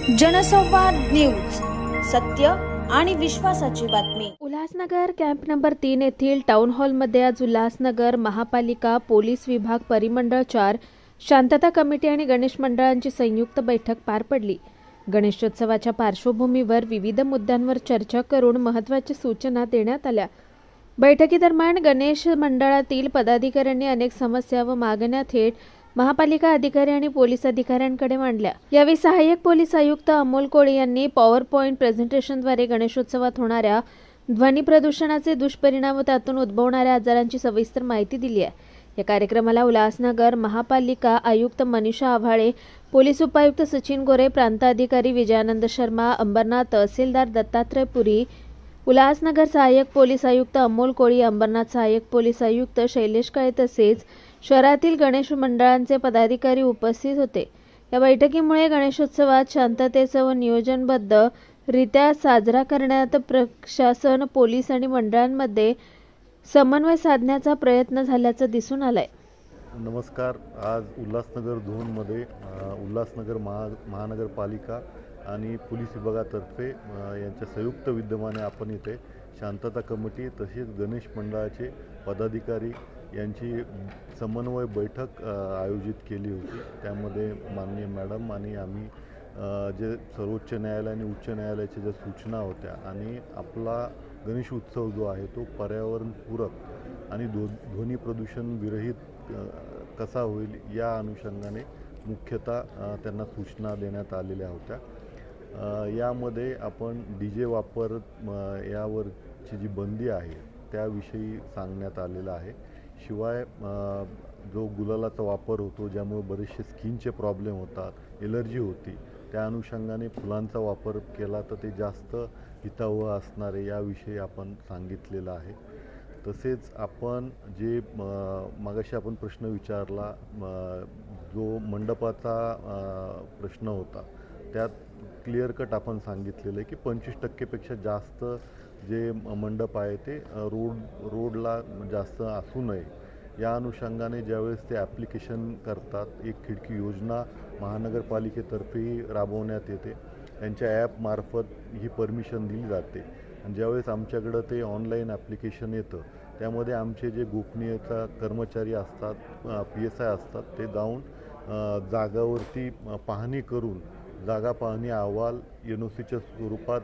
जनसंवाद न्यूज, सत्य आणि विश्वासाची बातमी। उल्हासनगर कॅम्प नंबर 3 येथील टाउन हॉलमध्ये आज उल्हासनगर महापालिका पोलीस विभाग परिमंडळ 4 शांतता कमिटी आणि गणेश मंडळांची संयुक्त बैठक पार पडली। गणेशोत्सवाच्या पार्श्वभूमीवर विविध मुद्द्यांवर चर्चा करून महत्त्वाच्या सूचना देण्यात आल्या। बैठकीदरम्यान गणेश मंडळातील पदाधिकाऱ्यांनी अनेक समस्या व मागण्या थेट महापालिका अधिकारी आणि पोलीस अधिकाऱ्यांकडे मांडल्या। यावेळी सहाय्यक पोलीस आयुक्त अमोल कोळी यांनी पॉवर पॉइंट प्रेझेंटेशनद्वारे गणेशोत्सवात होणाऱ्या ध्वनी प्रदूषणाचे दुष्परिणाम व त्यातून उद्भवणाऱ्या आजारांची सविस्तर माहिती दिली आहे। या कार्यक्रमाला उल्हासनगर महापालिका आयुक्त मनीषा आव्हाळे, पोलीस उपायुक्त सचिन गोरे, प्रांत अधिकारी विजयानंद शर्मा, अंबरनाथ तहसीलदार दत्तात्रय पुरी, उल्हासनगर सहाय्यक पोलीस आयुक्त अमोल कोळी, अंबरनाथ सहाय्यक पोलीस आयुक्त शैलेश काळे तसेच शहरातील गणेश मंडळांचे पदाधिकारी उपस्थित होते। या बैठकीमुळे गणेशोत्सवात शांततेसह व नियोजनबद्ध रित्या साजरा करण्यात प्रशासन, पोलीस आणि मंडळांमध्ये समन्वय साधण्याचा प्रयत्न झाल्याचं दिसून आलंय। नमस्कार। आज उल्हासनगर झोनमध्ये उल्हासनगर महानगरपालिका आणि पोलीस विभागातर्फे यांच्या संयुक्त विद्यमाने आपण इथे शांतता कमिटी तसेच गणेश मंडळाचे पदाधिकारी यांची समन्वय बैठक आयोजित केली होती। त्यामध्ये माननीय मॅडम आणि आम्ही जे सर्वोच्च न्यायालय आणि उच्च न्यायालयाच्या ज्या सूचना होत्या आणि आपला गणेश उत्सव जो आहे तो पर्यावरणपूरक आणि ध्वनी प्रदूषण विरहित कसा होईल या अनुषंगाने मुख्यतः त्यांना सूचना देण्यात आलेल्या होत्या। यामध्ये आपण DJ वापर यावरची जी बंदी आहे त्याविषयी सांगण्यात आलेलं आहे। शिवाय जो गुलालाचा वापर होतो ज्यामुळे बरेचसे स्किनचे प्रॉब्लेम होतात, एलर्जी होती, त्या अनुषंगाने फुलांचा वापर केला तर ते जास्त हितावह असणार आहे याविषयी आपण सांगितलेलं आहे। तसेच आपण जे मागाशी आपण प्रश्न विचारला, जो मंडपाचा प्रश्न होता त्यात क्लिअर कट आपण सांगितलेलं आहे की 25% पेक्षा जास्त जे मंडप आहे ते रोडला जास्त असू नये। या अनुषंगाने ज्यावेळेस ते ॲप्लिकेशन करतात, एक खिडकी योजना महानगरपालिकेतर्फेही राबवण्यात येते, त्यांच्या ॲपमार्फत ही परमिशन दिली जाते। आणि ज्यावेळेस आमच्याकडं ते ऑनलाईन ॲप्लिकेशन येतं त्यामध्ये आमचे जे गोपनीयता कर्मचारी असतात, PSI असतात, ते जाऊन जागावरती पाहणी करून जागा पाहणी अहवाल NOCच्या स्वरूपात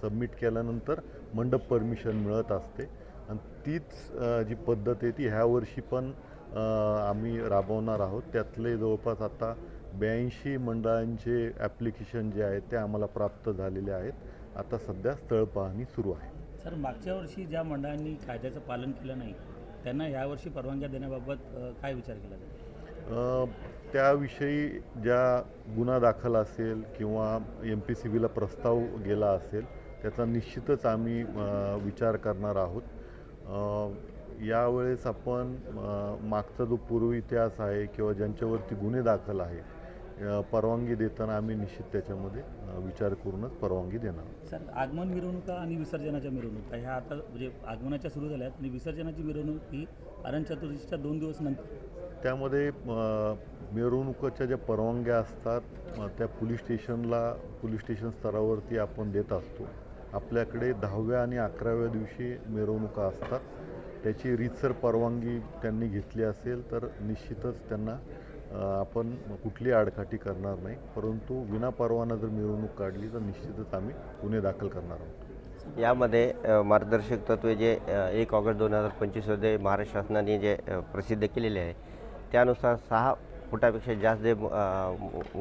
सबमिट केल्यानंतर मंडप परमिशन मिळत असते। आणि तीच जी पद्धत आहे ती ह्या वर्षी पण आम्ही राबवणार आहोत। त्यातले जवळपास आता 82 मंडळांचे ॲप्लिकेशन जे आहेत ते आम्हाला प्राप्त झालेले आहेत। आता सध्या स्थळ पाहणी सुरू आहे। सर, मागच्या वर्षी ज्या मंडळांनी कायद्याचं पालन केलं नाही त्यांना यावर्षी परवानग्या देण्याबाबत काय विचार केला जाईल? त्याविषयी ज्या गुन्हा दाखल असेल किंवा MPCBला प्रस्ताव गेला असेल त्याचा निश्चितच आम्ही विचार करणार आहोत। यावेळेस आपण मागचा जो पूर्व इतिहास आहे किंवा ज्यांच्यावरती गुन्हे दाखल आहे परवानगी देताना आम्ही निश्चित त्याच्यामध्ये विचार करूनच परवानगी देणार। सर, आगमन मिरवणुका आणि विसर्जनाच्या मिरवणुका ह्या आता म्हणजे आगमनाच्या सुरू झाल्यात आणि विसर्जनाची मिरवणूक ही अनंत चतुर्दशीच्या 2 दिवस नंतर। त्यामध्ये मिरवणुकीच्या ज्या परवानग्या असतात त्या पोलीस स्टेशन स्तरावरती आपण देत असतो। आपल्याकडे 10व्या आणि 11व्या दिवशी मिरवणुका असतात। त्याची रीतसर परवानगी त्यांनी घेतली असेल तर निश्चितच त्यांना आपण कुठली आडकाठी करणार नाही, परंतु विनापरवाना जर मिरवणूक काढली तर निश्चितच आम्ही गुन्हे दाखल करणार आहोत। यामध्ये मार्गदर्शक तत्त्वे जे 1 ऑगस्ट 2025 मध्ये महाराष्ट्र शासनाने जे प्रसिद्ध केलेले आहे त्यानुसार 6 फुटापेक्षा जास्त जे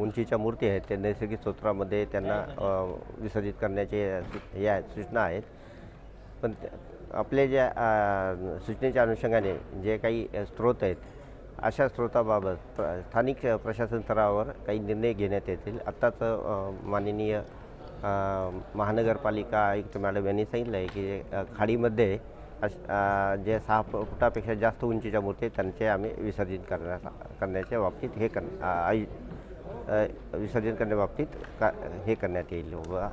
उंचीच्या मूर्ती आहेत ते नैसर्गिक स्रोतामध्ये त्यांना विसर्जित करण्याचे या सूचना आहेत। पण आपले ज्या सूचनेच्या अनुषंगाने जे काही स्रोत आहेत अशा स्रोताबाबत स्थानिक प्रशासन स्तरावर काही निर्णय घेण्यात येतील। आत्ताच माननीय महानगरपालिका आयुक्त मॅडम यांनी सांगितलं आहे की खाडीमध्ये जे 6 फुटापेक्षा जास्त उंचीच्या मूर्ती त्यांचे आम्ही विसर्जन करण्याच्या बाबतीत विसर्जन करण्याबाबतीत हे करण्यात येईल व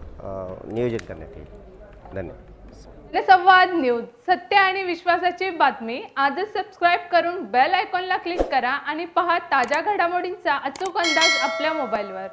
नियोजन करण्यात येईल। धन्यवाद। जनसंवाद न्यूज, सत्य आणि विश्वासाची बातमी। आजच सबस्क्राइब करून बेल आयकॉनला क्लिक करा आणि पहा ताज्या घडामोडींचा अचूक अंदाज आपल्या मोबाईलवर।